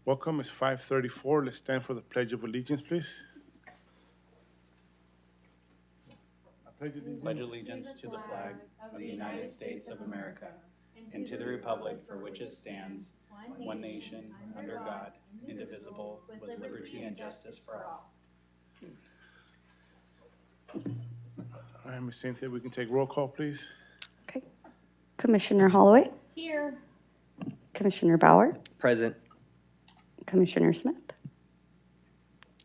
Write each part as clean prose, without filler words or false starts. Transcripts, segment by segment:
Welcome. It's 5:34. Let's stand for the Pledge of Allegiance, please. Pledge allegiance to the flag of the United States of America and to the republic for which it stands, one nation, under God, indivisible, with liberty and justice for all. All right, Ms. Cynthia, we can take roll call, please. Okay. Commissioner Holloway, Here. Commissioner Bauer, Present. Commissioner Smith,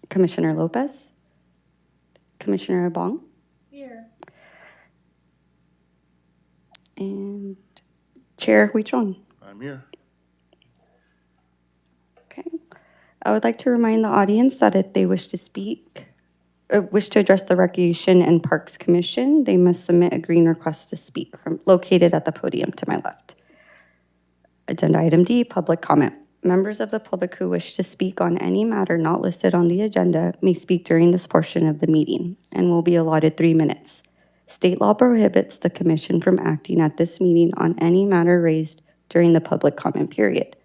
Commissioner Lopez, Commissioner Abong, Here. and Chair Huichon. I'm here. Okay. I would like to remind the audience that if they wish to wish to address the Recreation and Parks Commission, they must submit a green request to speak located at the podium to my left. Agenda item D, public comment. Members of the public who wish to speak on any matter not listed on the agenda may speak during this portion of the meeting and will be allotted 3 minutes. State law prohibits the commission from acting at this meeting on any matter raised during the public comment period.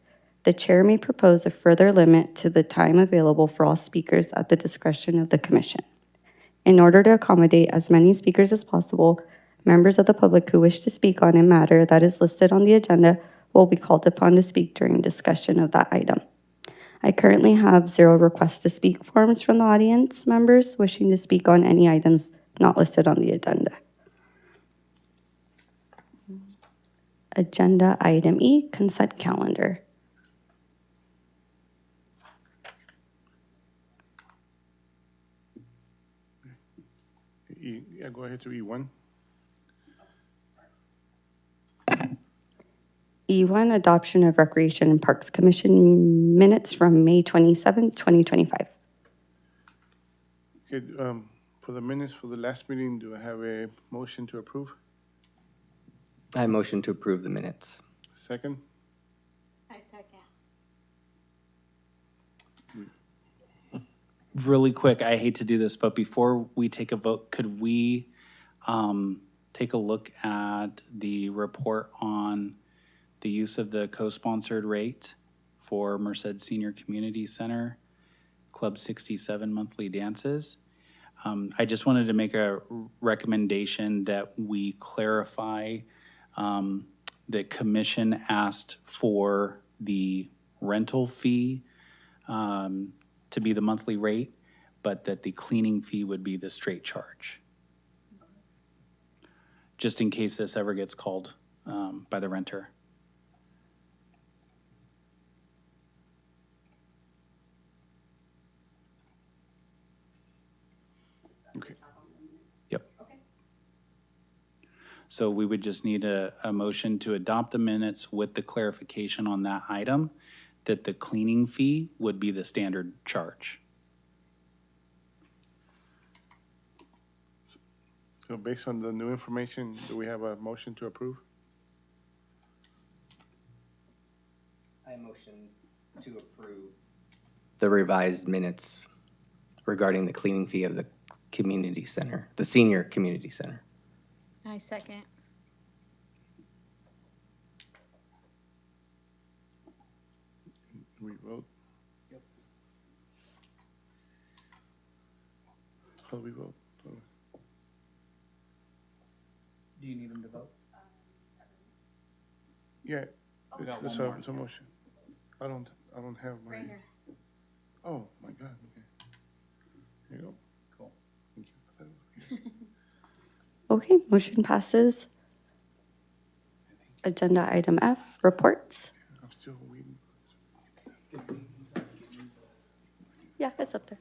The chair may propose a further limit to the time available for all speakers at the discretion of the commission. In order to accommodate as many speakers as possible, members of the public who wish to speak on a matter that is listed on the agenda will be called upon to speak during discussion of that item. I currently have 0 requests to speak forms from the audience members wishing to speak on any items not listed on the agenda. Agenda item E, consent calendar. Yeah, go ahead to E1. E1, adoption of Recreation and Parks Commission minutes from May 27, 2025. Okay, for the minutes for the last meeting, do I have a motion to approve? I motion to approve the minutes. Second? I second. Really quick, I hate to do this, but before we take a vote, could we take a look at the report on the use of the co-sponsored rate for Merced Senior Community Center, Club 67 monthly dances? I just wanted to make a recommendation that we clarify that commission asked for the rental fee to be the monthly rate, but that the cleaning fee would be the straight charge. Just in case this ever gets called by the renter. Okay. Yep. So we would just need a motion to adopt the minutes with the clarification on that item, that the cleaning fee would be the standard charge. So based on the new information, do we have a motion to approve? I motion to approve the revised minutes regarding the cleaning fee of the community center, the senior community center. I second. Do we vote? Yep. How do we vote? Do you need them to vote? Yeah, We got it's one more. it's a motion. I don't have my. Right here. Oh, my God, okay. Here you go. Cool. Thank you. I thought it was here. Okay, motion passes. Agenda item F, reports. I'm still waiting. Yeah, it's up there.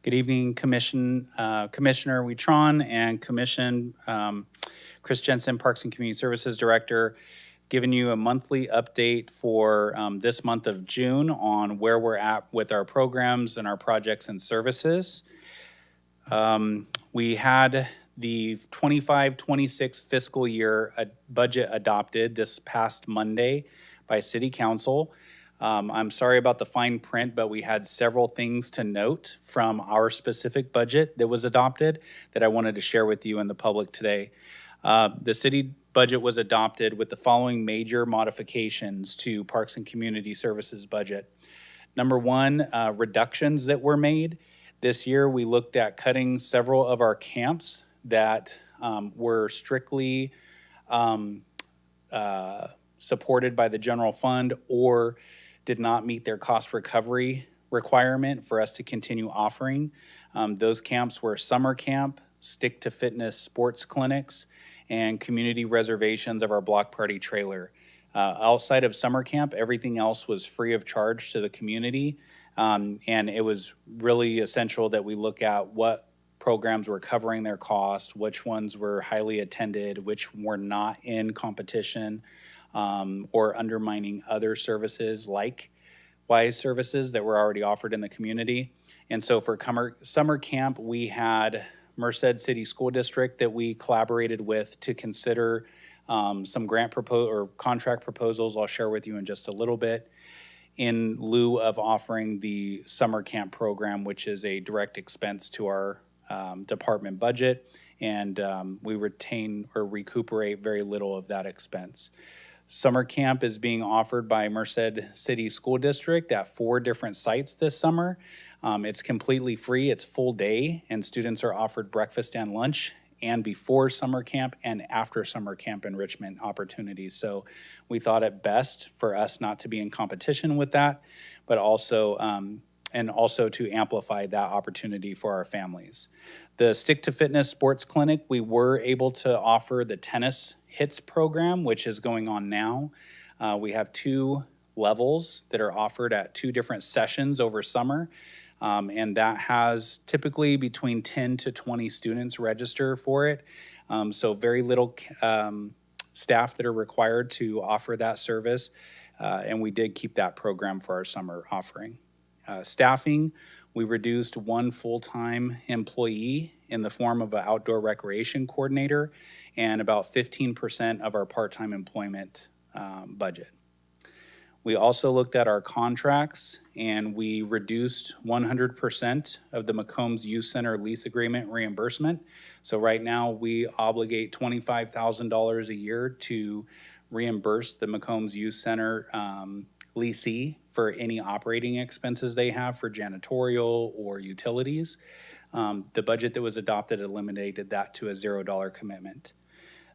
Good evening, Commissioner Wetron and Commission, Chris Jensen, Parks and Community Services Director, giving you a monthly update for this month of June on where we're at with our programs and our projects and services. We had the 25-26 fiscal year budget adopted this past Monday by City Council. I'm sorry about the fine print, but we had several things to note from our specific budget that was adopted that I wanted to share with you and the public today. The city budget was adopted with the following major modifications to Parks and Community Services budget. Number one, reductions that were made. This year, we looked at cutting several of our camps that were strictly supported by the general fund or did not meet their cost recovery requirement for us to continue offering. Those camps were summer camp, stick to fitness sports clinics, and community reservations of our block party trailer. Outside of summer camp, everything else was free of charge to the community. And it was really essential that we look at what programs were covering their cost, which ones were highly attended, which were not in competition or undermining other services like WISE services that were already offered in the community. And so for summer camp, we had Merced City School District that we collaborated with to consider some grant or contract proposals I'll share with you in just a little bit, in lieu of offering the summer camp program, which is a direct expense to our department budget, and we retain or recuperate very little of that expense. Summer camp is being offered by Merced City School District at 4 different sites this summer. It's completely free, it's full day, and students are offered breakfast and lunch and before summer camp and after summer camp enrichment opportunities. So we thought it best for us not to be in competition with that, but also to amplify that opportunity for our families. The Stick to Fitness Sports Clinic, we were able to offer the tennis hits program, which is going on now. We have 2 levels that are offered at 2 different sessions over summer. And that has typically between 10 to 20 students register for it. So very little staff that are required to offer that service. And we did keep that program for our summer offering. Staffing, we reduced 1 full-time employee in the form of an outdoor recreation coordinator and about 15% of our part-time employment budget. We also looked at our contracts and we reduced 100% of the McCombs Youth Center lease agreement reimbursement. So right now we obligate $25,000 a year to reimburse the McCombs Youth Center leasee for any operating expenses they have for janitorial or utilities. The budget that was adopted eliminated that to a $0 commitment.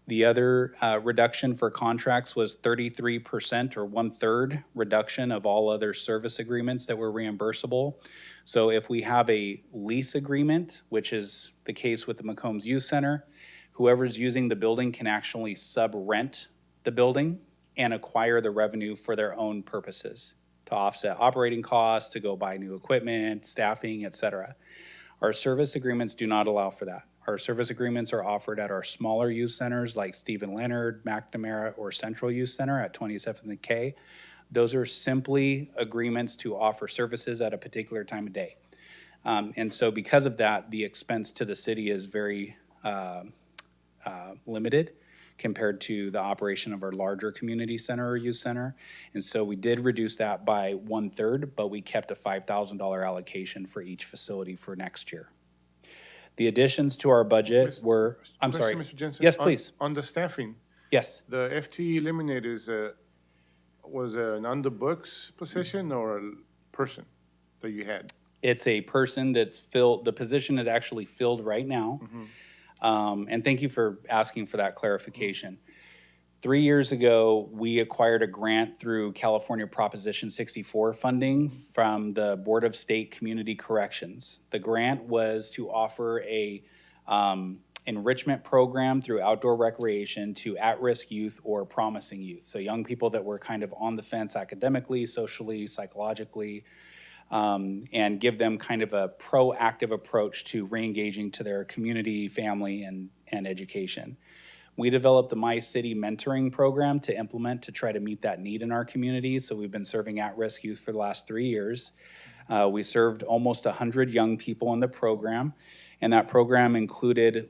The other reduction for contracts was 33% or 1/3 reduction of all other service agreements that were reimbursable. So if we have a lease agreement, which is the case with the McCombs Youth Center, whoever's using the building can actually sub-rent the building and acquire the revenue for their own purposes to offset operating costs, to go buy new equipment, staffing, etc. Our service agreements do not allow for that. Our service agreements are offered at our smaller youth centers like Stephen Leonard, McNamara, or Central Youth Center at 27th and K. Those are simply agreements to offer services at a particular time of day. And so because of that, the expense to the city is very limited compared to the operation of our larger community center or youth center. And so we did reduce that by 1/3, but we kept a $5,000 allocation for each facility for next year. The additions to our budget were, I'm sorry. Question, Mr. Jensen. Yes, please. On the staffing, Yes, the FTE eliminated was an on the books position or a person that you had? it's a person that's filled, the position is actually filled right now. And thank you for asking for that clarification. 3 years ago, we acquired a grant through California Proposition 64 funding from the Board of State Community Corrections. The grant was to offer a enrichment program through outdoor recreation to at-risk youth or promising youth. So young people that were kind of on the fence academically, socially, psychologically. and give them kind of a proactive approach to reengaging to their community, family, and education. We developed the My City Mentoring Program to implement to try to meet that need in our community. So we've been serving at-risk youth for the last 3 years. We served almost 100 young people in the program, and that program included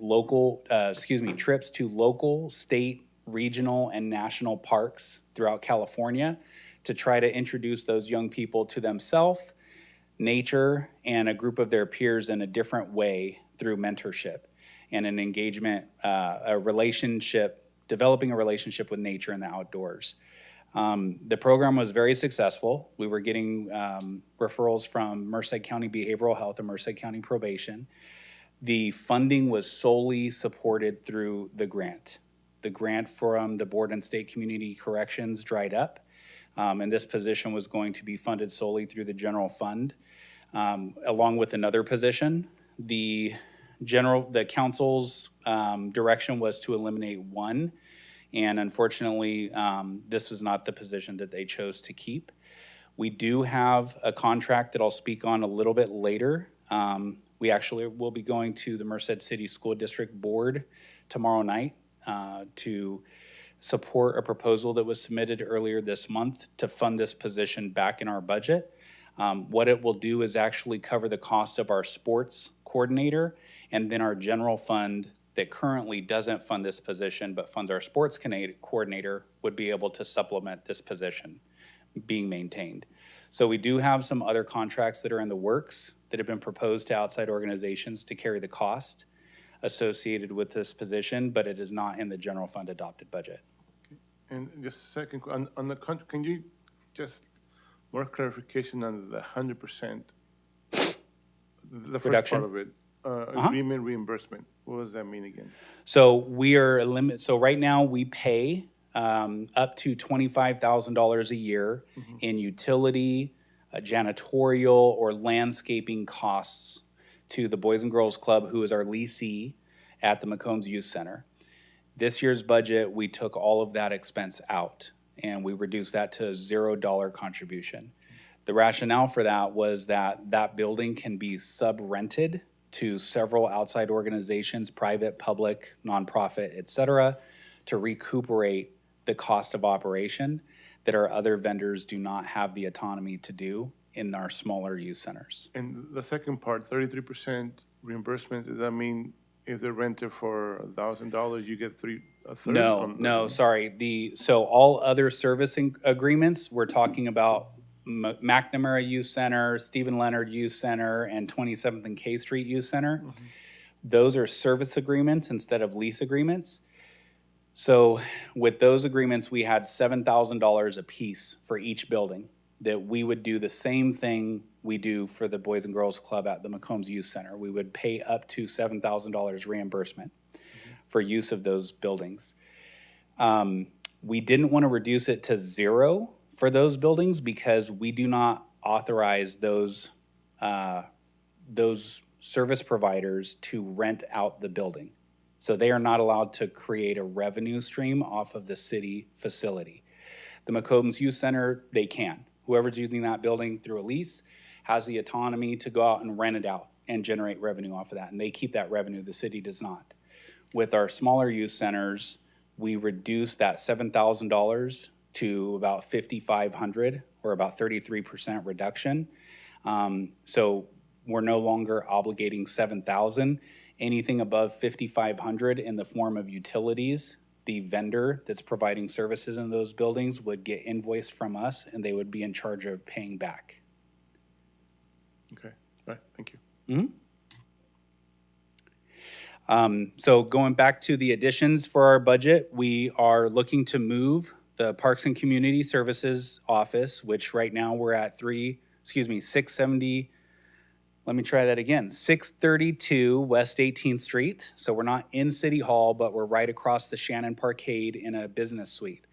trips to local, state, regional, and national parks throughout California to try to introduce those young people to themselves, nature, and a group of their peers in a different way through mentorship and an engagement, developing a relationship with nature and the outdoors. The program was very successful. We were getting referrals from Merced County Behavioral Health and Merced County Probation. The funding was solely supported through the grant. The grant from the Board and State Community Corrections dried up, and this position was going to be funded solely through the general fund, along with another position. The council's direction was to eliminate one, and unfortunately, this was not the position that they chose to keep. We do have a contract that I'll speak on a little bit later. We actually will be going to the Merced City School District Board tomorrow night to support a proposal that was submitted earlier this month to fund this position back in our budget. What it will do is actually cover the cost of our sports coordinator, and then our general fund that currently doesn't fund this position but funds our sports coordinator would be able to supplement this position being maintained. So we do have some other contracts that are in the works that have been proposed to outside organizations to carry the cost associated with this position, but it is not in the general fund adopted budget. And just a second, on the can you just more clarification on the 100%? The first Reduction? part of it, agreement reimbursement. What does that mean again? So we are so right now we pay up to $25,000 a year in utility, janitorial, or landscaping costs to the Boys and Girls Club, who is our leasee at the McCombs Youth Center. This year's budget, we took all of that expense out, and we reduced that to $0 contribution. The rationale for that was that that building can be sub-rented to several outside organizations, private, public, nonprofit, et cetera, to recuperate the cost of operation that our other vendors do not have the autonomy to do in our smaller youth centers. And the second part, 33% reimbursement, does that mean if they're rented for $1,000, you get a third? No, sorry. So all other servicing agreements, we're talking about McNamara Youth Center, Stephen Leonard Youth Center, and 27th and K Street Youth Center. Those are service agreements instead of lease agreements. So with those agreements, we had $7,000 a piece for each building that we would do the same thing we do for the Boys and Girls Club at the McCombs Youth Center. We would pay up to $7,000 reimbursement for use of those buildings. We didn't want to reduce it to $0 for those buildings because we do not authorize those service providers to rent out the building. So they are not allowed to create a revenue stream off of the city facility. The McCombs Youth Center, they can. Whoever's using that building through a lease has the autonomy to go out and rent it out and generate revenue off of that, and they keep that revenue. The city does not. With our smaller youth centers, we reduce that $7,000 to about $5,500, or about 33% reduction. So we're no longer obligating $7,000. Anything above $5,500 in the form of utilities, the vendor that's providing services in those buildings would get invoiced from us, and they would be in charge of paying back. Okay, all right, thank you. So going back to the additions for our budget, we are looking to move the Parks and Community Services office, which right now we're at 670, let me try that again, 632 West 18th Street. So we're not in City Hall, but we're right across the Shannon Parkade in a business suite.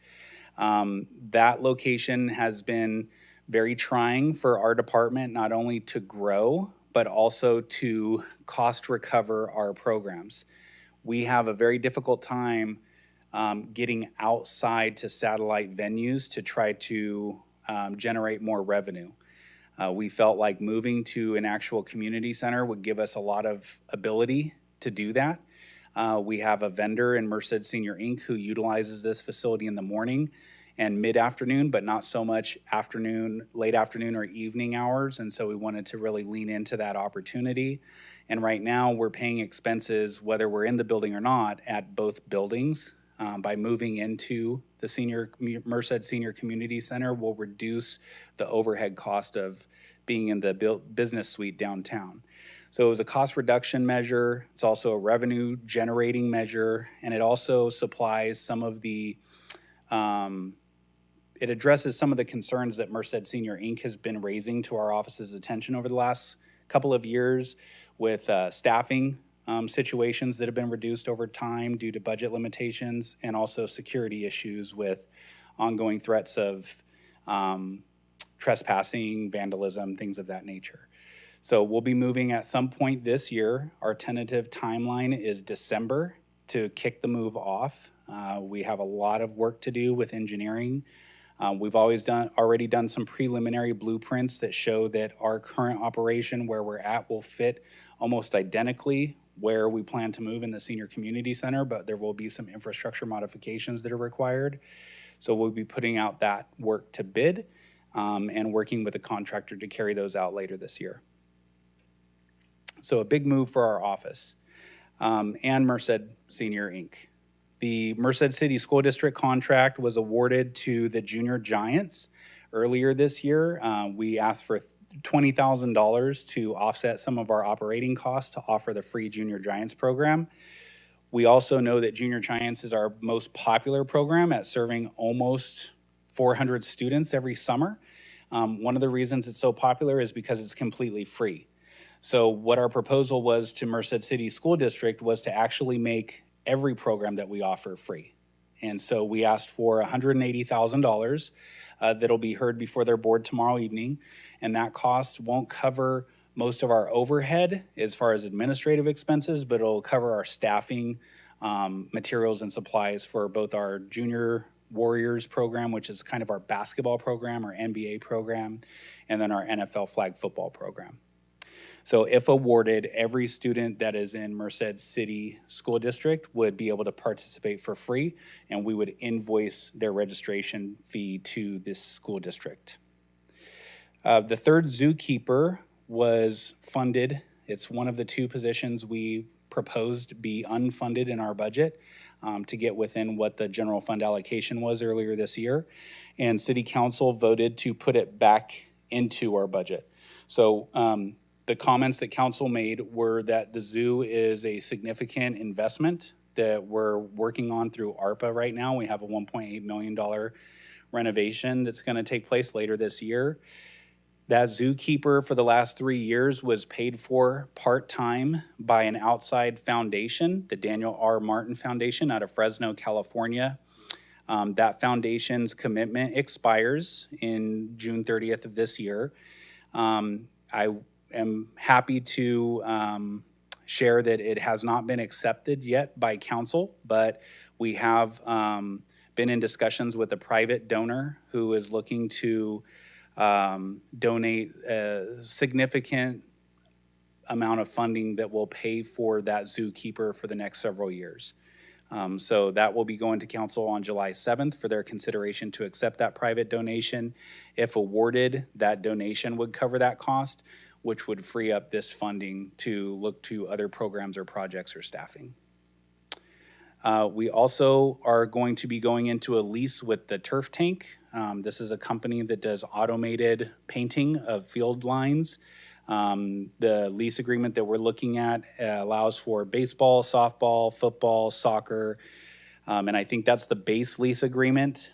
That location has been very trying for our department, not only to grow, but also to cost recover our programs. We have a very difficult time getting outside to satellite venues to try to generate more revenue. We felt like moving to an actual community center would give us a lot of ability to do that. We have a vendor in Merced Senior Inc. who utilizes this facility in the morning and mid-afternoon, but not so much afternoon, late afternoon or evening hours. And so we wanted to really lean into that opportunity. And right now we're paying expenses, whether we're in the building or not, at both buildings. By moving into the Merced Senior Community Center will reduce the overhead cost of being in the business suite downtown. So it was a cost reduction measure. It's also a revenue generating measure, and it also supplies some of the, it addresses some of the concerns that Merced Senior Inc. has been raising to our office's attention over the last couple of years with staffing situations that have been reduced over time due to budget limitations, and also security issues with ongoing threats of trespassing, vandalism, things of that nature. So we'll be moving at some point this year. Our tentative timeline is December to kick the move off. We have a lot of work to do with engineering. We've already done some preliminary blueprints that show that our current operation where we're at will fit almost identically where we plan to move in the senior community center, but there will be some infrastructure modifications that are required. So we'll be putting out that work to bid and working with a contractor to carry those out later this year. So a big move for our office and Merced Senior Inc. The Merced City School District contract was awarded to the Junior Giants earlier this year. We asked for $20,000 to offset some of our operating costs to offer the free Junior Giants program. We also know that Junior Giants is our most popular program at serving almost 400 students every summer. One of the reasons it's so popular is because it's completely free. So what our proposal was to Merced City School District was to actually make every program that we offer free. And so we asked for $180,000 that'll be heard before their board tomorrow evening. And that cost won't cover most of our overhead as far as administrative expenses, but it'll cover our staffing, materials and supplies for both our Junior Warriors program, which is kind of our basketball program, our NBA program, and then our NFL flag football program. So if awarded, every student that is in Merced City School District would be able to participate for free, and we would invoice their registration fee to this school district. The third zookeeper was funded. It's one of the two positions we proposed be unfunded in our budget to get within what the general fund allocation was earlier this year. And City Council voted to put it back into our budget. So the comments that council made were that the zoo is a significant investment that we're working on through ARPA right now. We have a $1.8 million renovation that's going to take place later this year. That zookeeper for the last 3 years was paid for part-time by an outside foundation, the Daniel R. Martin Foundation out of Fresno, California. That foundation's commitment expires in June 30th of this year. I am happy to share that it has not been accepted yet by council, but we have been in discussions with a private donor who is looking to donate a significant amount of funding that will pay for that zookeeper for the next several years. So that will be going to council on July 7th for their consideration to accept that private donation. If awarded, that donation would cover that cost, which would free up this funding to look to other programs or projects or staffing. We also are going to be going into a lease with the Turf Tank. This is a company that does automated painting of field lines. The lease agreement that we're looking at allows for baseball, softball, football, soccer, and I think that's the base lease agreement.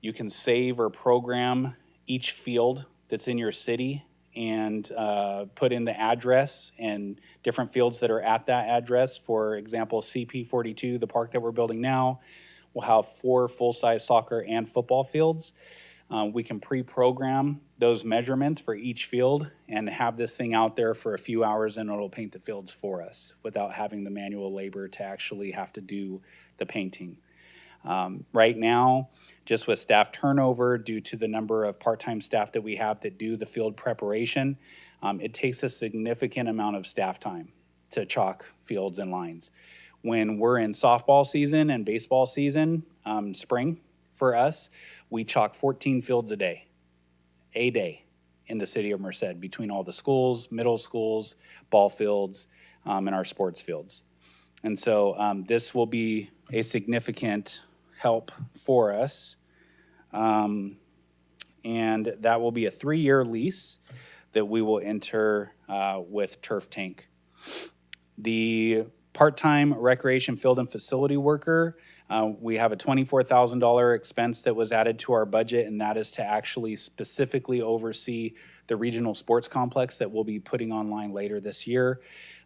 You can save or program each field that's in your city and put in the address and different fields that are at that address. For example, CP42, the park that we're building now, will have 4 full-size soccer and football fields. We can pre-program those measurements for each field and have this thing out there for a few hours, and it'll paint the fields for us without having the manual labor to actually have to do the painting. Right now, just with staff turnover due to the number of part-time staff that we have that do the field preparation, it takes a significant amount of staff time to chalk fields and lines. When we're in softball season and baseball season, spring for us, we chalk 14 fields a day in the city of Merced between all the schools, middle schools, ball fields, and our sports fields. And so this will be a significant help for us. And that will be a 3-year lease that we will enter with Turf Tank. The part-time recreation field and facility worker, we have a $24,000 expense that was added to our budget, and that is to actually specifically oversee the regional sports complex that we'll be putting online later this year.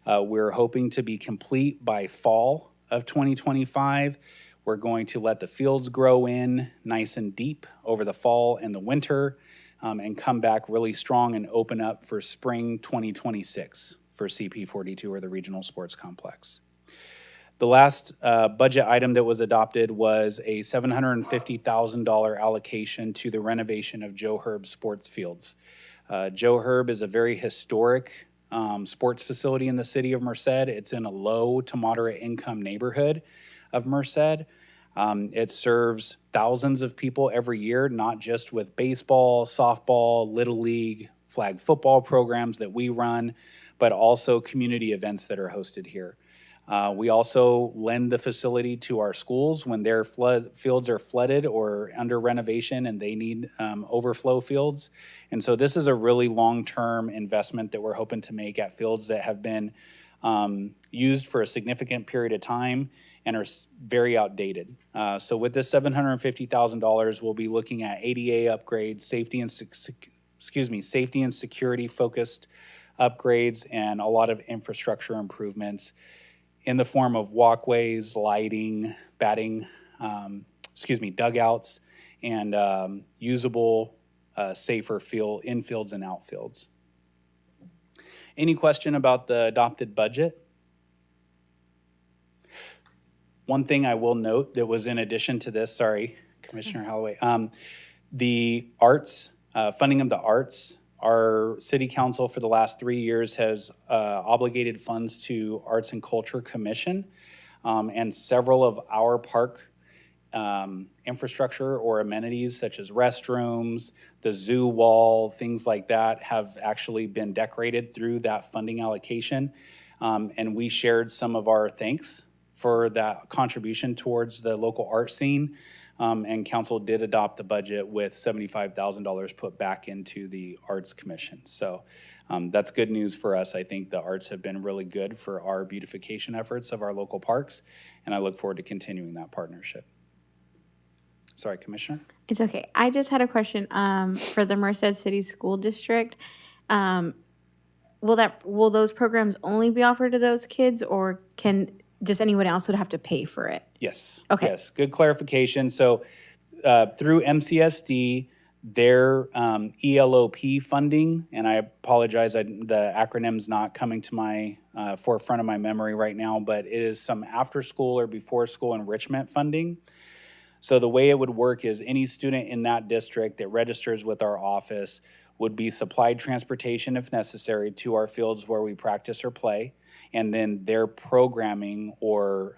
We're hoping to be complete by fall of 2025. We're going to let the fields grow in nice and deep over the fall and the winter, and come back really strong and open up for spring 2026 for CP42 or the regional sports complex. The last budget item that was adopted was a $750,000 allocation to the renovation of Joe Herb sports fields. Joe Herb is a very historic sports facility in the city of Merced. It's in a low to moderate income neighborhood of Merced. It serves thousands of people every year, not just with baseball, softball, little league, flag football programs that we run, but also community events that are hosted here. We also lend the facility to our schools when their fields are flooded or under renovation and they need overflow fields. And so this is a really long-term investment that we're hoping to make at fields that have been used for a significant period of time and are very outdated. So with this $750,000, we'll be looking at ADA upgrades, safety and security focused upgrades, and a lot of infrastructure improvements in the form of walkways, lighting, dugouts, and usable, safer infields and outfields. Any question about the adopted budget? One thing I will note that was in addition to this, sorry, Commissioner Holloway, the arts, funding of the arts, our city council for the last 3 years has obligated funds to Arts and Culture Commission, and several of our park infrastructure or amenities such as restrooms, the zoo wall, things like that have actually been decorated through that funding allocation. And we shared some of our thanks for that contribution towards the local art scene. And council did adopt the budget with $75,000 put back into the Arts Commission. So that's good news for us. I think the arts have been really good for our beautification efforts of our local parks, and I look forward to continuing that partnership. Sorry, Commissioner? It's okay. I just had a question for the Merced City School District. Will those programs only be offered to those kids, or does anyone else would have to pay for it? Yes. Okay. Yes, good clarification. So through MCSD, their ELOP funding, and I apologize, the acronym's not coming to my forefront of my memory right now, but it is some after school or before school enrichment funding. So the way it would work is any student in that district that registers with our office would be supplied transportation if necessary to our fields where we practice or play. And then their programming or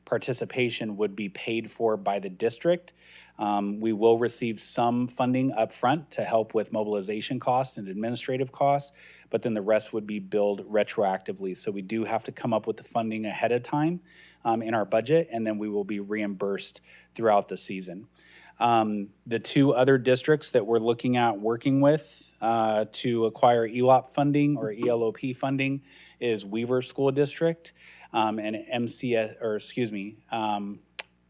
participation would be paid for by the district. We will receive some funding upfront to help with mobilization costs and administrative costs, but then the rest would be billed retroactively. So we do have to come up with the funding ahead of time in our budget, and then we will be reimbursed throughout the season. The two other districts that we're looking at working with to acquire ELOP funding or ELOP funding is Weaver School District and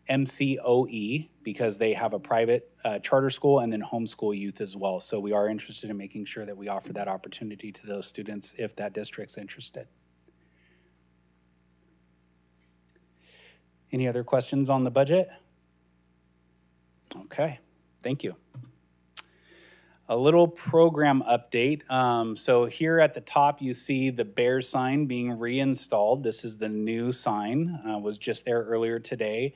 MCOE, because they have a private charter school and then homeschool youth as well. So we are interested in making sure that we offer that opportunity to those students if that district's interested. Any other questions on the budget? Okay, thank you. A little program update. So here at the top, you see the bear sign being reinstalled. This is the new sign, was just there earlier today.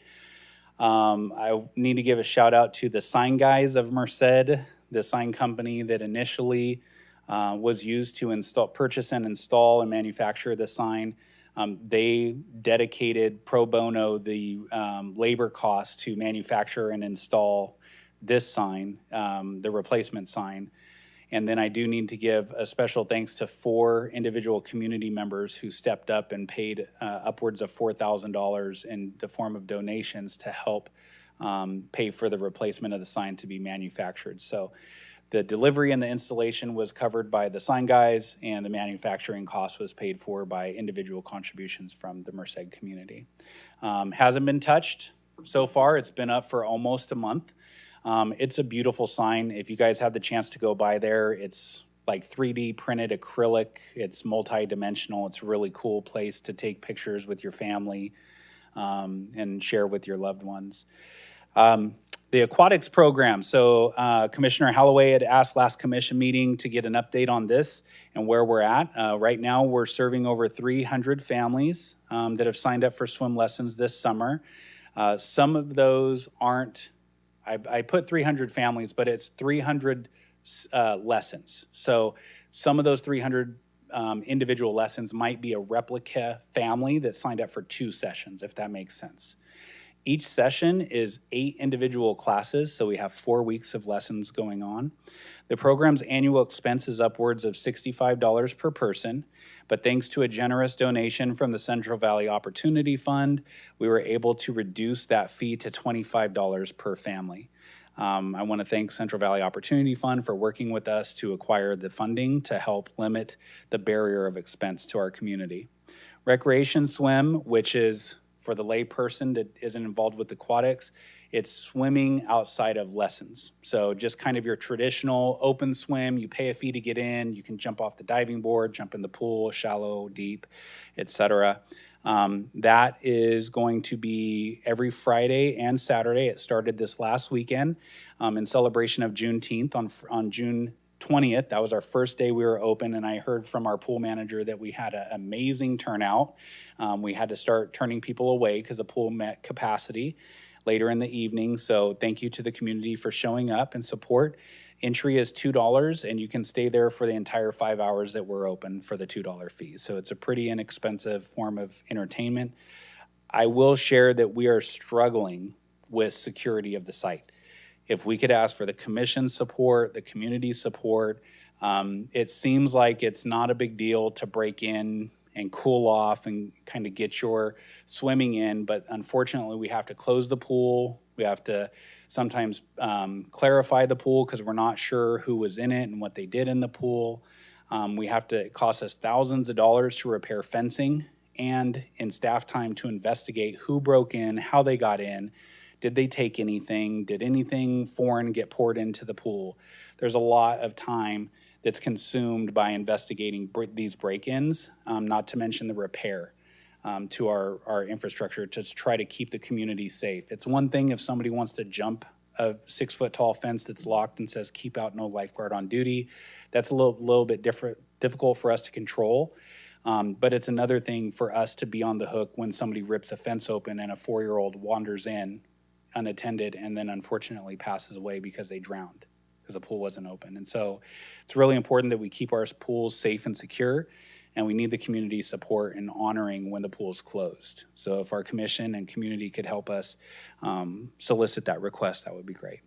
I need to give a shout out to the Sign Guys of Merced, the sign company that initially was used to purchase and install and manufacture the sign. They dedicated pro bono the labor costs to manufacture and install this sign, the replacement sign. And then I do need to give a special thanks to 4 individual community members who stepped up and paid upwards of $4,000 in the form of donations to help pay for the replacement of the sign to be manufactured. So the delivery and the installation was covered by the Sign Guys, and the manufacturing cost was paid for by individual contributions from the Merced community. Hasn't been touched so far. It's been up for almost a month. It's a beautiful sign. If you guys have the chance to go by there, it's like 3D printed acrylic. It's multi-dimensional. It's a really cool place to take pictures with your family and share with your loved ones. The aquatics program. So Commissioner Holloway had asked last commission meeting to get an update on this and where we're at. Right now, we're serving over 300 families that have signed up for swim lessons this summer. Some of those aren't, I put 300 families, but it's 300 lessons. So some of those 300 individual lessons might be a replica family that signed up for 2 sessions, if that makes sense. Each session is 8 individual classes, so we have 4 weeks of lessons going on. The program's annual expense is upwards of $65 per person, but thanks to a generous donation from the Central Valley Opportunity Fund, we were able to reduce that fee to $25 per family. I want to thank Central Valley Opportunity Fund for working with us to acquire the funding to help limit the barrier of expense to our community. Recreation swim, which is for the lay person that isn't involved with aquatics, it's swimming outside of lessons. So just kind of your traditional open swim, you pay a fee to get in, you can jump off the diving board, jump in the pool, shallow, deep, etc. That is going to be every Friday and Saturday. It started this last weekend in celebration of Juneteenth on June 20th. That was our first day we were open, and I heard from our pool manager that we had an amazing turnout. We had to start turning people away because the pool met capacity later in the evening. So thank you to the community for showing up and support. Entry is $2, and you can stay there for the entire 5 hours that we're open for the $2 fee. So it's a pretty inexpensive form of entertainment. I will share that we are struggling with security of the site. If we could ask for the commission's support, the community support, it seems like it's not a big deal to break in and cool off and kind of get your swimming in, but unfortunately we have to close the pool. We have to sometimes clarify the pool because we're not sure who was in it and what they did in the pool. It costs us thousands of dollars to repair fencing and in staff time to investigate who broke in, how they got in. Did they take anything? Did anything foreign get poured into the pool? There's a lot of time that's consumed by investigating these break-ins, not to mention the repair to our infrastructure to try to keep the community safe. It's one thing if somebody wants to jump a 6-foot tall fence that's locked and says, keep out, no lifeguard on duty. That's a little bit difficult for us to control. But it's another thing for us to be on the hook when somebody rips a fence open and a 4-year-old wanders in unattended and then unfortunately passes away because they drowned because the pool wasn't open. And so it's really important that we keep our pools safe and secure, and we need the community support in honoring when the pool is closed. So if our commission and community could help us solicit that request, that would be great.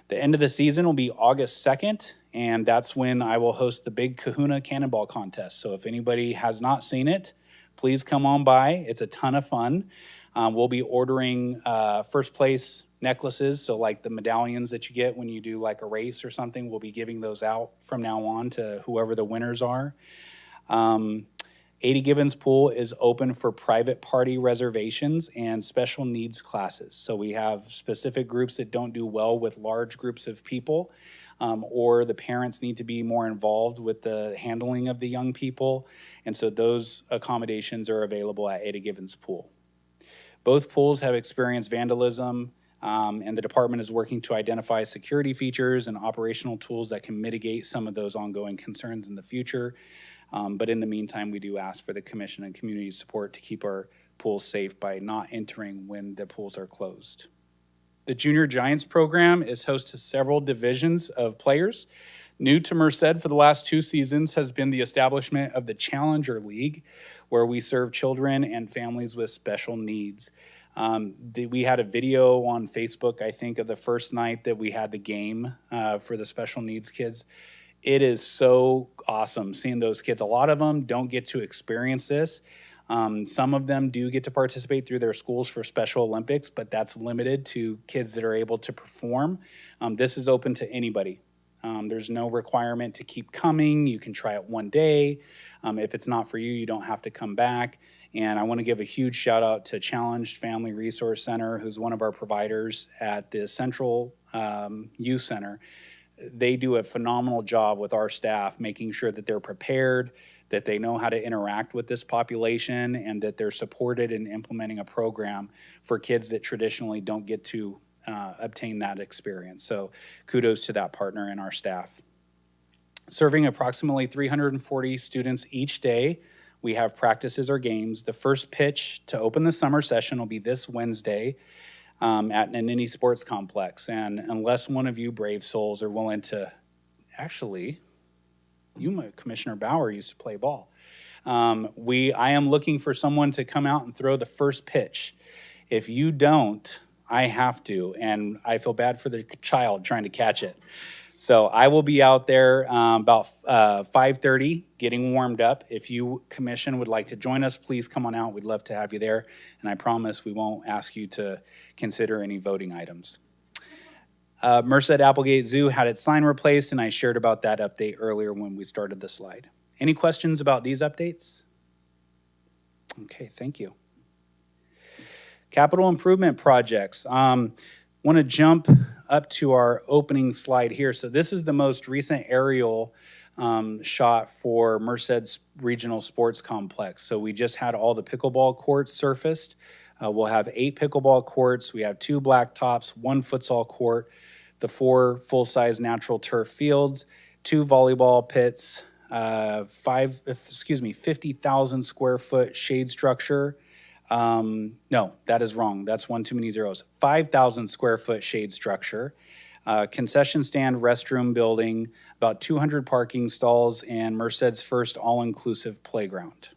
The end of the season will be August 2nd, and that's when I will host the Big Kahuna Cannonball Contest. So if anybody has not seen it, please come on by. It's a ton of fun. We'll be ordering first place necklaces, so like the medallions that you get when you do like a race or something, we'll be giving those out from now on to whoever the winners are. 80 Gibbons Pool is open for private party reservations and special needs classes. So we have specific groups that don't do well with large groups of people, or the parents need to be more involved with the handling of the young people. And so those accommodations are available at 80 Gibbons Pool. Both pools have experienced vandalism, and the department is working to identify security features and operational tools that can mitigate some of those ongoing concerns in the future. But in the meantime, we do ask for the commission and community support to keep our pools safe by not entering when the pools are closed. The Junior Giants program is host to several divisions of players. New to Merced for the last 2 seasons has been the establishment of the Challenger League, where we serve children and families with special needs. We had a video on Facebook, I think, of the first night that we had the game for the special needs kids. It is so awesome seeing those kids. A lot of them don't get to experience this. Some of them do get to participate through their schools for Special Olympics, but that's limited to kids that are able to perform. This is open to anybody. There's no requirement to keep coming. You can try it one day. If it's not for you, you don't have to come back. And I want to give a huge shout out to Challenged Family Resource Center, who's one of our providers at the Central Youth Center. They do a phenomenal job with our staff, making sure that they're prepared, that they know how to interact with this population, and that they're supported in implementing a program for kids that traditionally don't get to obtain that experience. So kudos to that partner and our staff. Serving approximately 340 students each day, we have practices or games. The first pitch to open the summer session will be this Wednesday at Nanini Sports Complex. And unless one of you brave souls are willing to, actually, Commissioner Bauer used to play ball. I am looking for someone to come out and throw the first pitch. If you don't, I have to, and I feel bad for the child trying to catch it. So I will be out there about 5:30 getting warmed up. If you, Commission, would like to join us, please come on out. We'd love to have you there. And I promise we won't ask you to consider any voting items. Merced Applegate Zoo had its sign replaced, and I shared about that update earlier when we started the slide. Any questions about these updates? Okay, thank you. Capital improvement projects. Want to jump up to our opening slide here. So this is the most recent aerial shot for Merced's Regional Sports Complex. So we just had all the pickleball courts surfaced. We'll have 8 pickleball courts. We have 2 blacktops, 1 futsal court, the 4 full-size natural turf fields, 2 volleyball pits, 50,000 square foot shade structure. No, that is wrong. That's one too many zeros. 5,000 square foot shade structure, concession stand, restroom building, about 200 parking stalls, and Merced's first all-inclusive playground.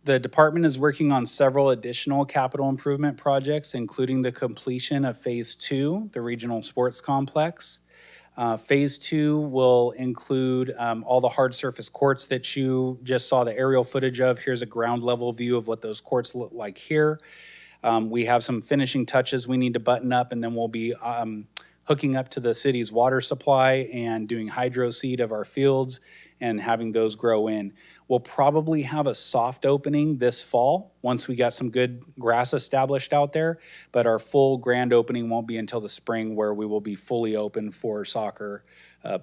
The department is working on several additional capital improvement projects, including the completion of Phase 2, the Regional Sports Complex. Phase 2 will include all the hard surface courts that you just saw the aerial footage of. Here's a ground level view of what those courts look like here. We have some finishing touches we need to button up, and then we'll be hooking up to the city's water supply and doing hydro seed of our fields and having those grow in. We'll probably have a soft opening this fall once we got some good grass established out there, but our full grand opening won't be until the spring, where we will be fully open for soccer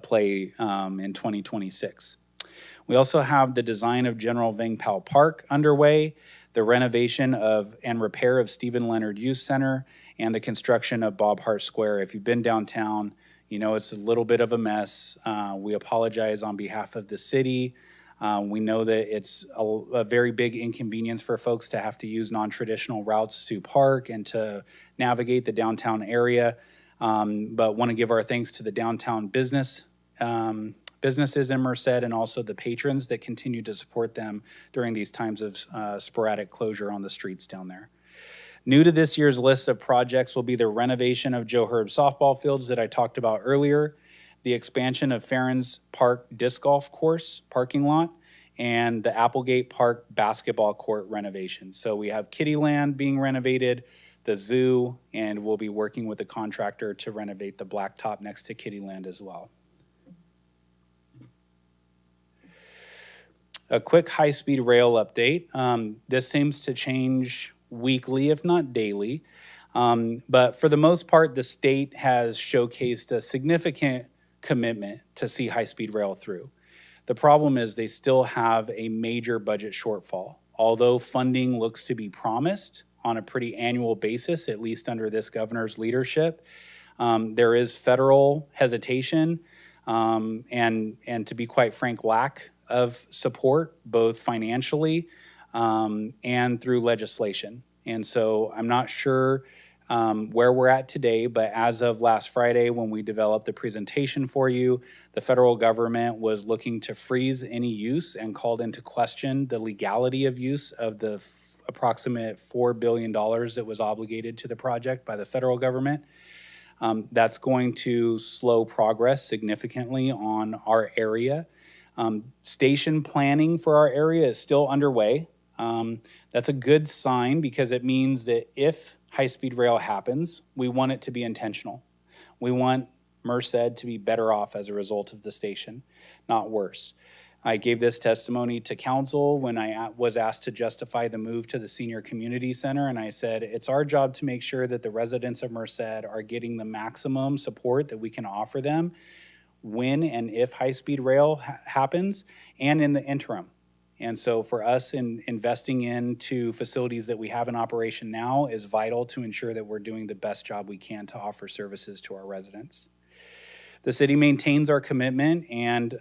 play in 2026. We also have the design of General Vang Pao Park underway, the renovation of and repair of Stephen Leonard Youth Center, and the construction of Bob Hart Square. If you've been downtown, you know it's a little bit of a mess. We apologize on behalf of the city. We know that it's a very big inconvenience for folks to have to use non-traditional routes to park and to navigate the downtown area. But want to give our thanks to the downtown businesses in Merced, and also the patrons that continue to support them during these times of sporadic closure on the streets down there. New to this year's list of projects will be the renovation of Joe Herb softball fields that I talked about earlier, the expansion of Farron's Park disc golf course parking lot, and the Applegate Park basketball court renovation. So we have Kittyland being renovated, the zoo, and we'll be working with the contractor to renovate the blacktop next to Kittyland as well. A quick high-speed rail update. This seems to change weekly, if not daily. But for the most part, the state has showcased a significant commitment to see high-speed rail through. The problem is they still have a major budget shortfall. Although funding looks to be promised on a pretty annual basis, at least under this governor's leadership, there is federal hesitation and to be quite frank, lack of support, both financially and through legislation. And so I'm not sure where we're at today, but as of last Friday, when we developed the presentation for you, the federal government was looking to freeze any use and called into question the legality of use of the approximate $4 billion that was obligated to the project by the federal government. That's going to slow progress significantly on our area. Station planning for our area is still underway. That's a good sign because it means that if high-speed rail happens, we want it to be intentional. We want Merced to be better off as a result of the station, not worse. I gave this testimony to council when I was asked to justify the move to the senior community center, and I said, it's our job to make sure that the residents of Merced are getting the maximum support that we can offer them when and if high-speed rail happens, and in the interim. And so for us, investing into facilities that we have in operation now is vital to ensure that we're doing the best job we can to offer services to our residents. The city maintains our commitment, and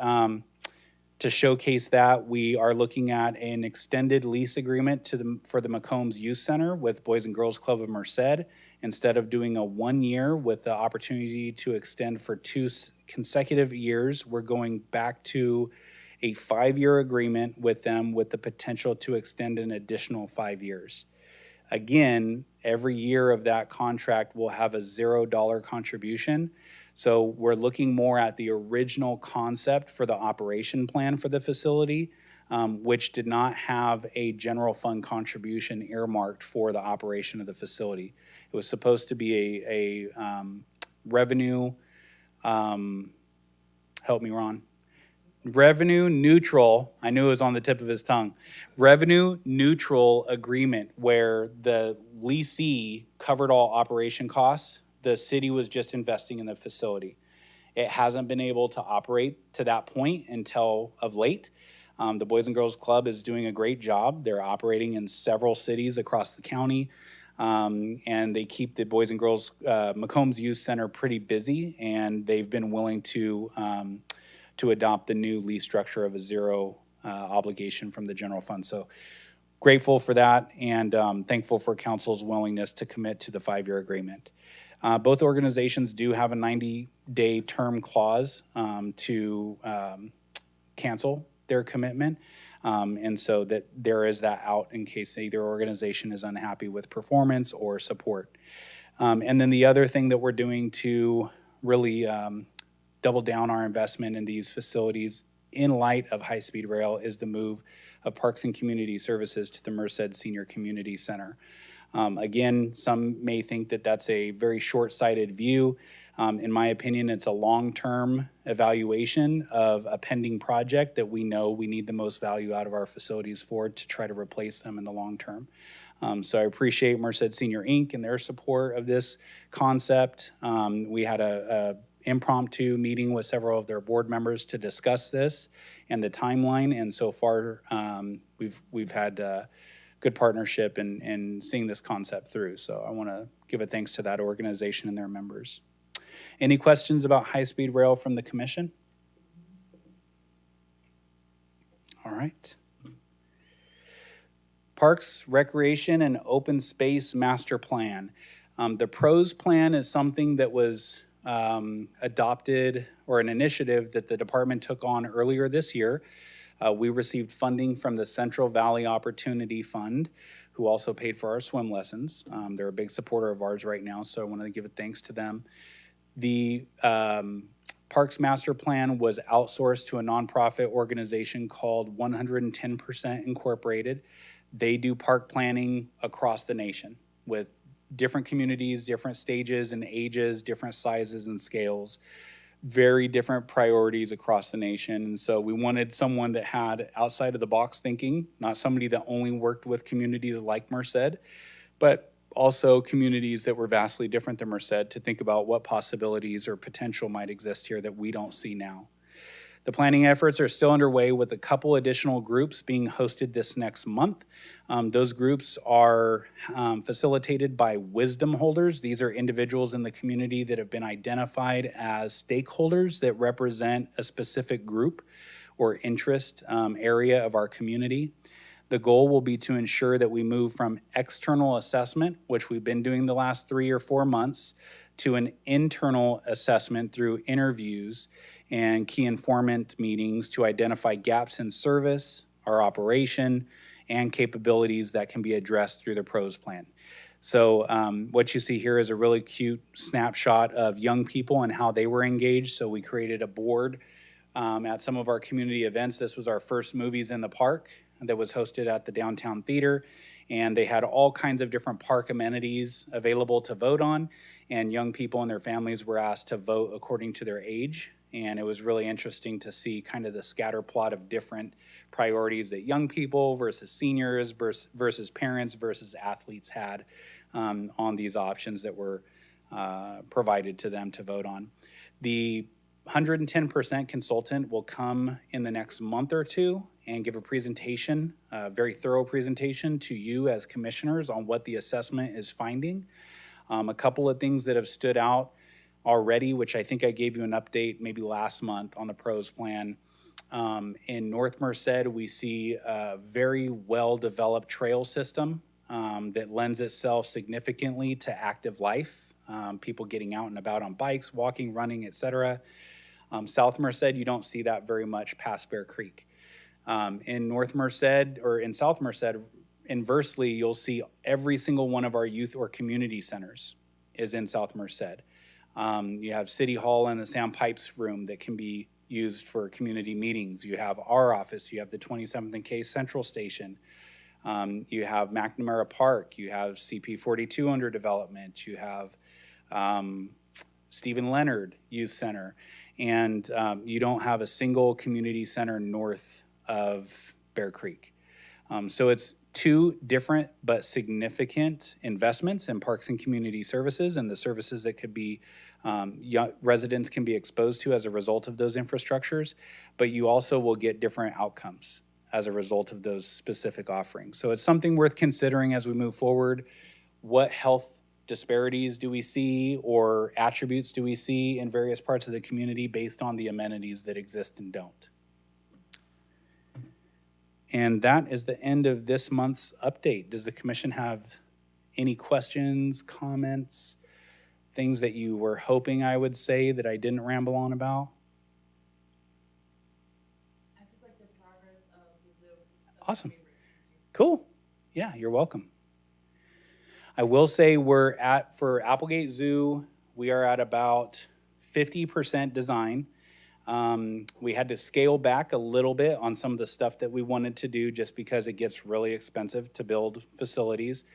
to showcase that, we are looking at an extended lease agreement for the McCombs Youth Center with Boys and Girls Club of Merced. Instead of doing a 1 year with the opportunity to extend for 2 consecutive years, we're going back to a 5-year agreement with them with the potential to extend an additional 5 years. Again, every year of that contract will have a $0 contribution. So we're looking more at the original concept for the operation plan for the facility, which did not have a general fund contribution earmarked for the operation of the facility. It was supposed to be a revenue, help me, Ron. Revenue neutral, I knew it was on the tip of his tongue, revenue neutral agreement where the leasee covered all operation costs. The city was just investing in the facility. It hasn't been able to operate to that point until of late. The Boys and Girls Club is doing a great job. They're operating in several cities across the county, and they keep the Boys and Girls McCombs Youth Center pretty busy, and they've been willing to adopt the new lease structure of a zero obligation from the general fund. So grateful for that, and thankful for council's willingness to commit to the 5-year agreement. Both organizations do have a 90-day term clause to cancel their commitment. And so that there is that out in case either organization is unhappy with performance or support. And then the other thing that we're doing to really double down our investment in these facilities in light of high-speed rail is the move of Parks and Community Services to the Merced Senior Community Center. Again, some may think that that's a very short-sighted view. In my opinion, it's a long-term evaluation of a pending project that we know we need the most value out of our facilities for to try to replace them in the long term. So I appreciate Merced Senior Inc. and their support of this concept. We had a impromptu meeting with several of their board members to discuss this and the timeline, and so far we've had good partnership in seeing this concept through. So I want to give a thanks to that organization and their members. Any questions about high-speed rail from the commission? All right. Parks, Recreation, and Open Space Master Plan. The PROS plan is something that was adopted, or an initiative that the department took on earlier this year. We received funding from the Central Valley Opportunity Fund, who also paid for our swim lessons. They're a big supporter of ours right now, so I wanted to give a thanks to them. The Parks Master Plan was outsourced to a nonprofit organization called 110% Incorporated. They do park planning across the nation with different communities, different stages and ages, different sizes and scales, very different priorities across the nation. And so we wanted someone that had outside of the box thinking, not somebody that only worked with communities like Merced, but also communities that were vastly different than Merced, to think about what possibilities or potential might exist here that we don't see now. The planning efforts are still underway with a couple additional groups being hosted this next month. Those groups are facilitated by wisdom holders. These are individuals in the community that have been identified as stakeholders that represent a specific group or interest area of our community. The goal will be to ensure that we move from external assessment, which we've been doing the last 3 or 4 months, to an internal assessment through interviews and key informant meetings to identify gaps in service, our operation, and capabilities that can be addressed through the PROS plan. So what you see here is a really cute snapshot of young people and how they were engaged. So we created a board at some of our community events. This was our first Movies in the Park that was hosted at the Downtown Theater. And they had all kinds of different park amenities available to vote on. And young people and their families were asked to vote according to their age. And it was really interesting to see kind of the scatter plot of different priorities that young people versus seniors versus parents versus athletes had on these options that were provided to them to vote on. The 110% consultant will come in the next month or two and give a presentation, a very thorough presentation to you as commissioners on what the assessment is finding. A couple of things that have stood out already, which I think I gave you an update maybe last month on the PROS plan. In North Merced, we see a very well-developed trail system that lends itself significantly to active life, people getting out and about on bikes, walking, running, et cetera. South Merced, you don't see that very much past Bear Creek. In North Merced or in South Merced, inversely, you'll see every single one of our youth or community centers is in South Merced. You have City Hall and the Sam Pipes room that can be used for community meetings. You have our office, you have the 27th and K Central Station. You have McNamara Park, you have CP 42 under development, you have Stephen Leonard Youth Center, and you don't have a single community center north of Bear Creek. So it's two different but significant investments in parks and community services and the services that could be residents can be exposed to as a result of those infrastructures, but you also will get different outcomes as a result of those specific offerings. So it's something worth considering as we move forward. What health disparities do we see or attributes do we see in various parts of the community based on the amenities that exist and don't? And that is the end of this month's update. Does the commission have any questions, comments, things that you were hoping I would say that I didn't ramble on about? I just like the progress of the Zoom. Awesome. Cool. Yeah, you're welcome. I will say for Applegate Zoo, we are at about 50% design. We had to scale back a little bit on some of the stuff that we wanted to do just because it gets really expensive to build facilities.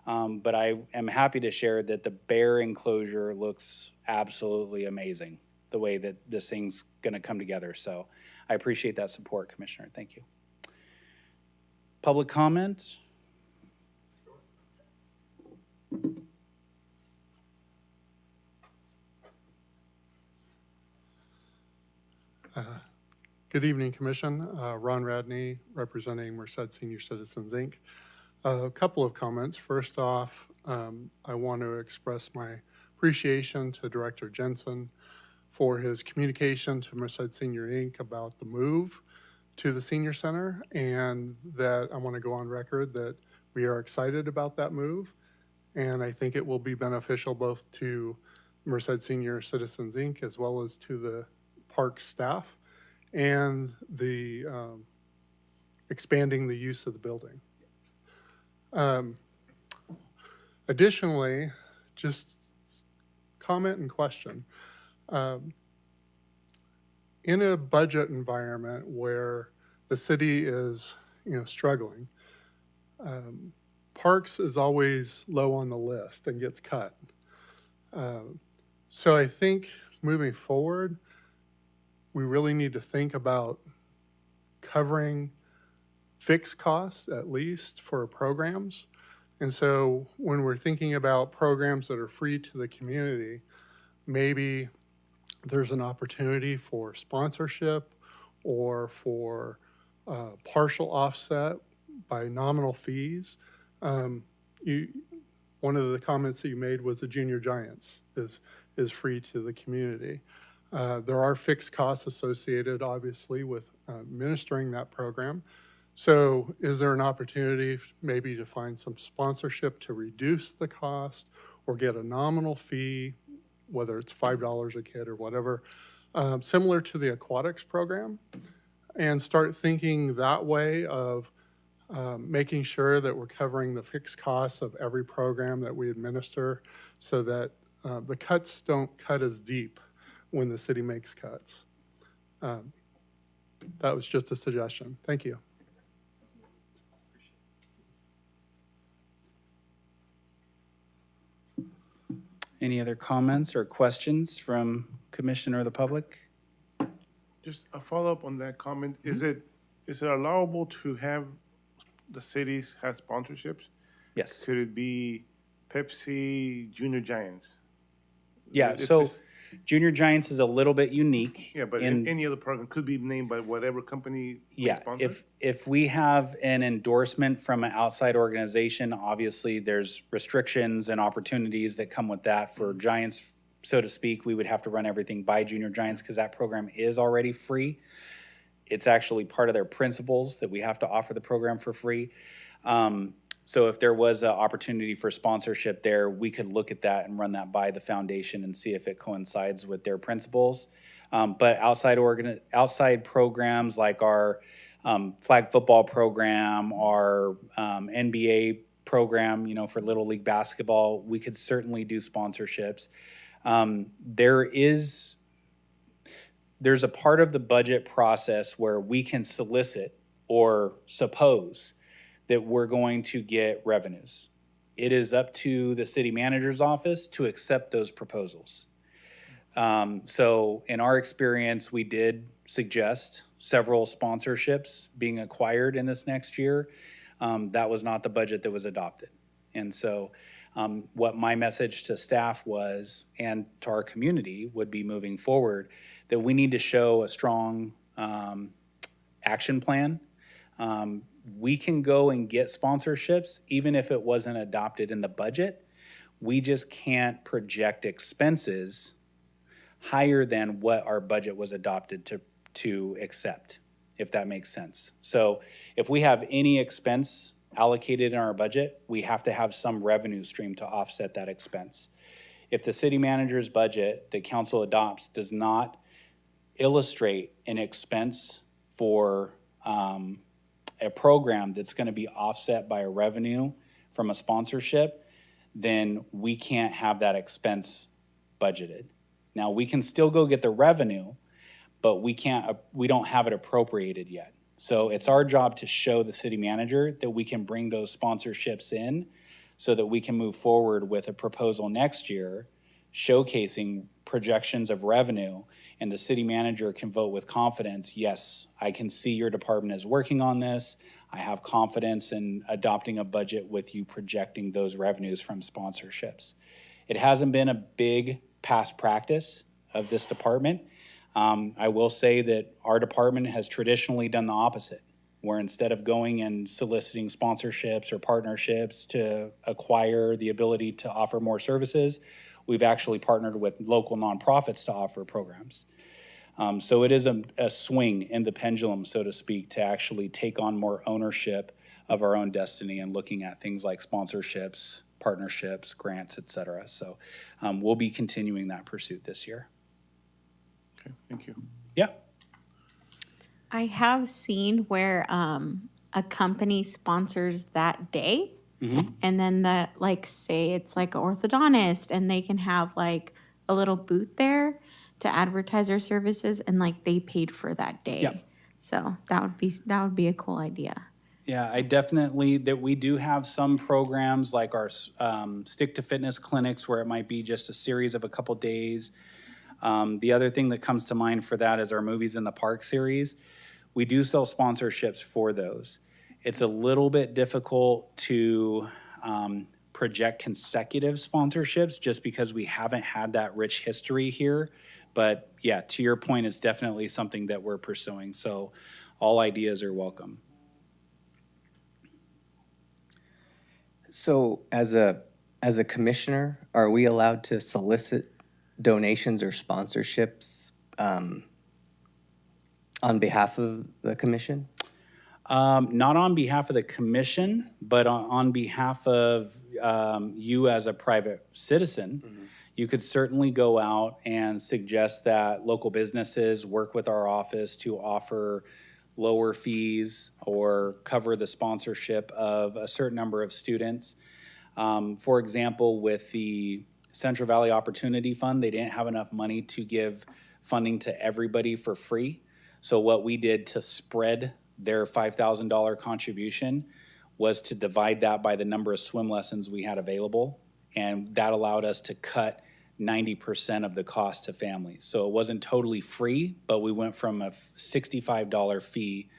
But I am happy to share that the bear enclosure looks absolutely amazing, the way that this thing's gonna come together. So I appreciate that support, Commissioner. Thank you. Public comment? Good evening, Commission. Ron Radney, representing Merced Senior Citizens, Inc. A couple of comments. First off, I want to express my appreciation to Director Jensen for his communication to Merced Senior Inc. about the move to the Senior Center, and that I want to go on record that we are excited about that move, and I think it will be beneficial both to Merced Senior Citizens, Inc. as well as to the park staff and the expanding the use of the building. Additionally, just comment and question. In a budget environment where the city is, struggling, parks is always low on the list and gets cut. So I think moving forward, we really need to think about covering fixed costs, at least for programs. And so when we're thinking about programs that are free to the community, maybe there's an opportunity for sponsorship or for partial offset by nominal fees. One of the comments that you made was the Junior Giants is free to the community. There are fixed costs associated, obviously, with administering that program. So is there an opportunity maybe to find some sponsorship to reduce the cost or get a nominal fee, whether it's $5 a kid or whatever, similar to the aquatics program? And start thinking that way of making sure that we're covering the fixed costs of every program that we administer so that the cuts don't cut as deep when the city makes cuts. That was just a suggestion. Thank you. Any other comments or questions from commission or the public? Just a follow-up on that comment, is it allowable to have the cities have sponsorships? Yes. Could it be Pepsi, Junior Giants? Yeah, It's so just- Junior Giants is a little bit unique. Yeah, but in- any other program could be named by whatever company they Yeah, sponsor? if we have an endorsement from an outside organization, obviously there's restrictions and opportunities that come with that. For Giants, so to speak, we would have to run everything by Junior Giants because that program is already free. It's actually part of their principles that we have to offer the program for free. So if there was an opportunity for sponsorship there, we could look at that and run that by the foundation and see if it coincides with their principles. But outside programs like our flag football program, our NBA program, for Little League basketball, we could certainly do sponsorships. There's a part of the budget process where we can solicit or suppose that we're going to get revenues. It is up to the city manager's office to accept those proposals. So in our experience, we did suggest several sponsorships being acquired in this next year. That was not the budget that was adopted. And so what my message to staff was, and to our community, would be moving forward, that we need to show a strong action plan. We can go and get sponsorships, even if it wasn't adopted in the budget. We just can't project expenses higher than what our budget was adopted to accept, if that makes sense. So if we have any expense allocated in our budget, we have to have some revenue stream to offset that expense. If the city manager's budget that council adopts does not illustrate an expense for a program that's going to be offset by a revenue from a sponsorship, then we can't have that expense budgeted. Now, we can still go get the revenue, but we don't have it appropriated yet. So it's our job to show the city manager that we can bring those sponsorships in so that we can move forward with a proposal next year showcasing projections of revenue, and the city manager can vote with confidence, yes, I can see your department is working on this. I have confidence in adopting a budget with you projecting those revenues from sponsorships. It hasn't been a big past practice of this department. I will say that our department has traditionally done the opposite, where instead of going and soliciting sponsorships or partnerships to acquire the ability to offer more services, we've actually partnered with local nonprofits to offer programs. So it is a swing in the pendulum, so to speak, to actually take on more ownership of our own destiny and looking at things like sponsorships, partnerships, grants, et cetera. So we'll be continuing that pursuit this year. Okay, thank you. Yeah. I have seen where a company sponsors that day. And then say it's like an orthodontist and they can have like a little booth there to advertise their services and like they paid for that day. Yeah. So that would be a cool idea. Yeah, I definitely, that we do have some programs like our Stick to Fitness clinics where it might be just a series of a couple days. The other thing that comes to mind for that is our Movies in the Park series. We do sell sponsorships for those. It's a little bit difficult to project consecutive sponsorships just because we haven't had that rich history here. But yeah, to your point, it's definitely something that we're pursuing. So all ideas are welcome. So as a commissioner, are we allowed to solicit donations or sponsorships on behalf of the commission? Not on behalf of the commission, but on behalf of you as a private citizen. You could certainly go out and suggest that local businesses work with our office to offer lower fees or cover the sponsorship of a certain number of students. For example, with the Central Valley Opportunity Fund, they didn't have enough money to give funding to everybody for free. So what we did to spread their $5,000 contribution was to divide that by the number of swim lessons we had available. And that allowed us to cut 90% of the cost to families. So it wasn't totally free, but we went from a $65 fee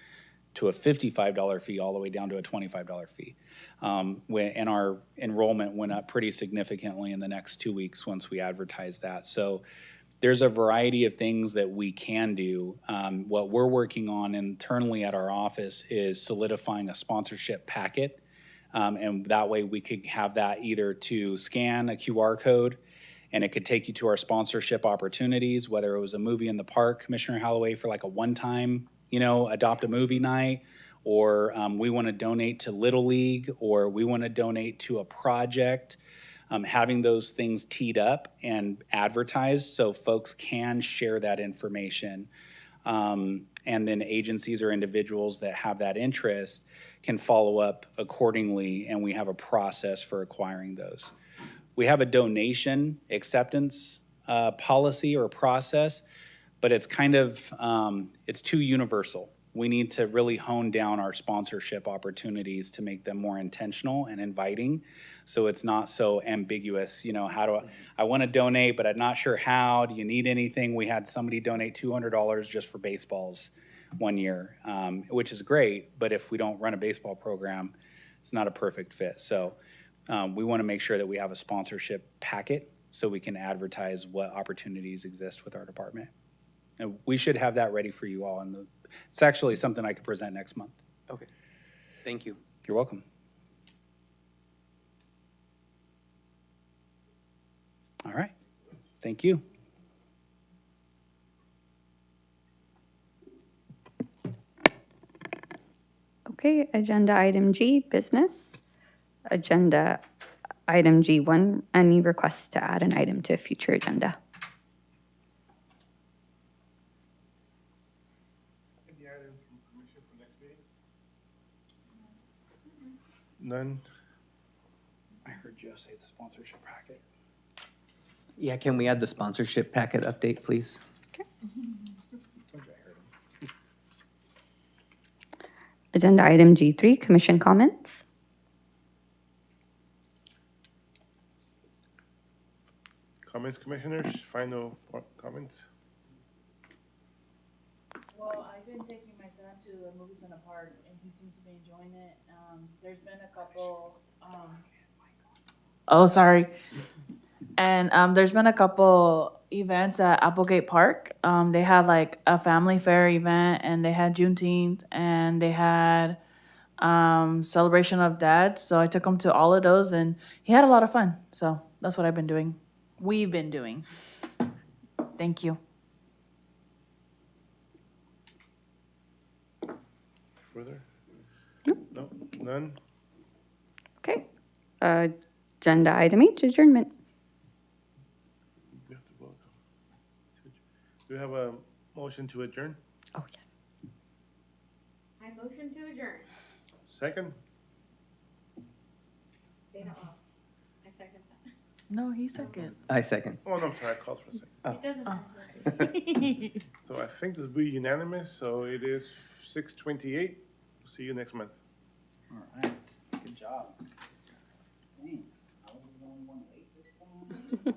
to a $55 fee all the way down to a $25 fee. And our enrollment went up pretty significantly in the next 2 weeks once we advertised that. So there's a variety of things that we can do. What we're working on internally at our office is solidifying a sponsorship packet. And that way we could have that either to scan a QR code and it could take you to our sponsorship opportunities, whether it was a movie in the park, Commissioner Holloway, for like a one-time, adopt a movie night, or we want to donate to Little League, or we want to donate to a project. Having those things teed up and advertised so folks can share that information. And then agencies or individuals that have that interest can follow up accordingly, and we have a process for acquiring those. We have a donation acceptance policy or process, but it's kind of, it's too universal. We need to really hone down our sponsorship opportunities to make them more intentional and inviting, so it's not so ambiguous. How do I want to donate, but I'm not sure how. Do you need anything? We had somebody donate $200 just for baseballs one year, which is great, but if we don't run a baseball program, it's not a perfect fit. So we want to make sure that we have a sponsorship packet so we can advertise what opportunities exist with our department. And we should have that ready for you all. It's actually something I could present next month. Okay. Thank you. You're welcome. All right. Thank you. Okay, agenda item G, business. Agenda item G1, any requests to add an item to a future agenda? Any items from commission for next meeting? None? I heard Joe say the sponsorship packet. Yeah, can we add the sponsorship packet update, please? Agenda item G3, commission comments. Comments, commissioners? Final comments? Well, I've been taking my son to the movies in the park, and he seems to be enjoying it. There's been a couple, oh, sorry. And there's been a couple events at Applegate Park. They had like a family fair event, and they had Juneteenth, and they had celebration of dads. So I took him to all of those, and he had a lot of fun. So that's what I've been doing. We've been doing. Thank you. Further? No, none? Okay. Agenda item H, adjournment. We have to vote. Do we have a motion to adjourn? Oh, yes. I motion to adjourn. Second? Say that off. I second that. No, he second. I second. Oh, no, I'm sorry, I called for a second. It doesn't matter. So I think this will be unanimous, so it is 6:28. See you next month. All right. Good job. Thanks. I was the only one late this time.